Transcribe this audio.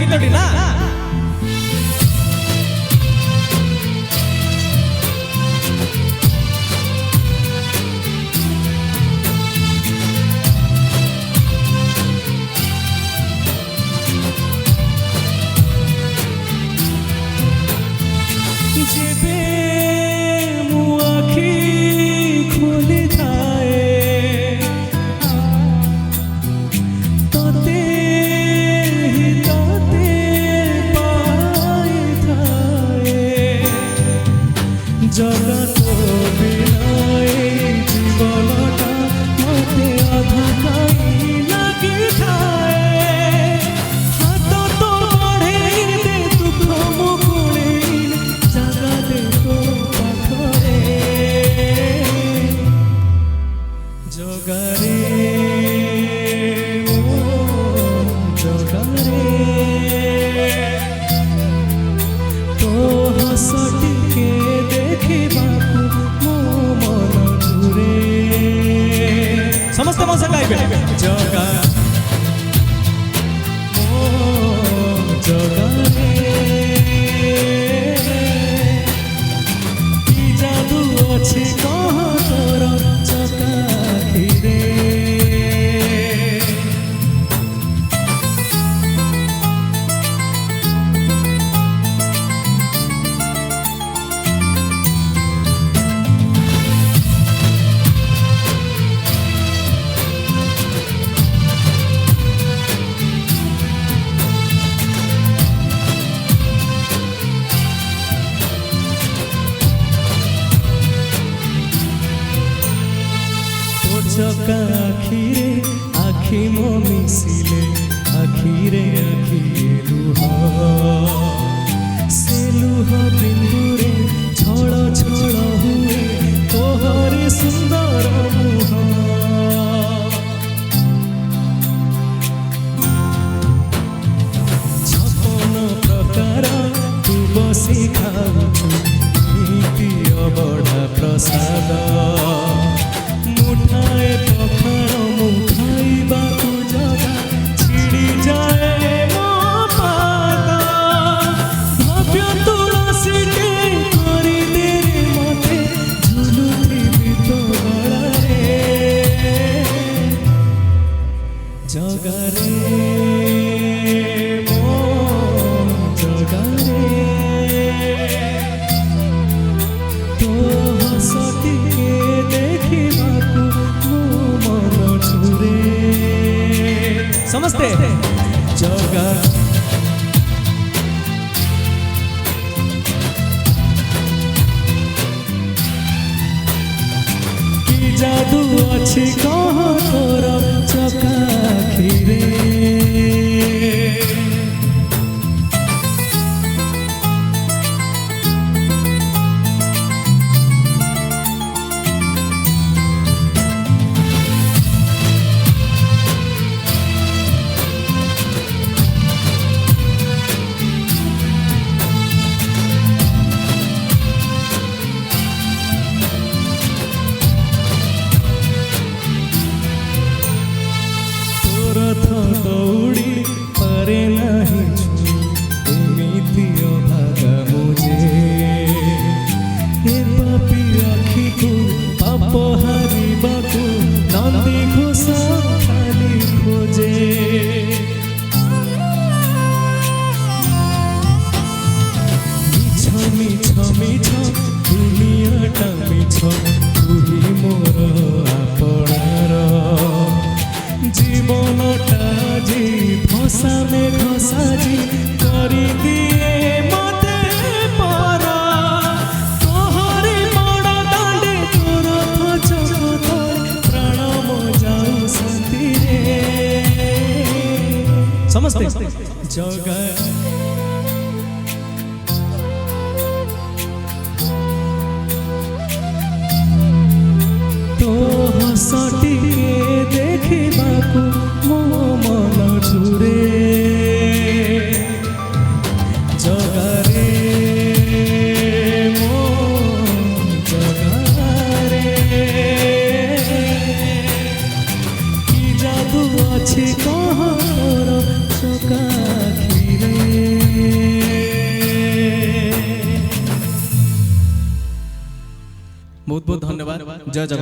गीतटी ना जगत बिनाए जीवनटा मते आधा कहीं लगी थाए हाथ तो बढ़े दे दुख मुकुले जगा दे तो पाखरे जगारे जगारे तो हसटी के समस्त मौसा गाइबे जगा जगा की जादू अच्छी कह तोर चकाखिरे चका आखिरे आखि मो मिसिले आखिरे आखि लुह से लुह बिंदुरे छल छल हुए तोहरे सुंदर मुह छपन प्रकार तू बसी खाऊ नीति अबढ़ा प्रसाद मुठाए पखाड़ मुखाइबा तू जगा छिड़ी जाए मो पाद भव्य तुलसी के करी दे मते झुलुथी तो गलारे जगारे मो जगारे तो हसती समस्ते जगा की जादू अच्छी कह तोर चकाखिरे रथ दौड़ी पारे नहीं छुई एमिति अभागा मुझे हे पापी आखि को पाप हारिबाकू नंदी घोषा खाली खोजे मिछ मिछ मिछ दुनियाटा मिछ तुही मोर आपणार जीवनटा जी भसा में घसा जी करी दिए मते पारा तोहरे बड़ दांडे तोर चकत प्राण मो जाऊ शांति रे समस्ते जगा तो हसटी देखिबाकू मो मन छुरे जगारे मो जगारे की जादू अच्छी कह तोर चकाखिरे रे बहुत बहुत धन्यवाद। जय जगन्नाथ।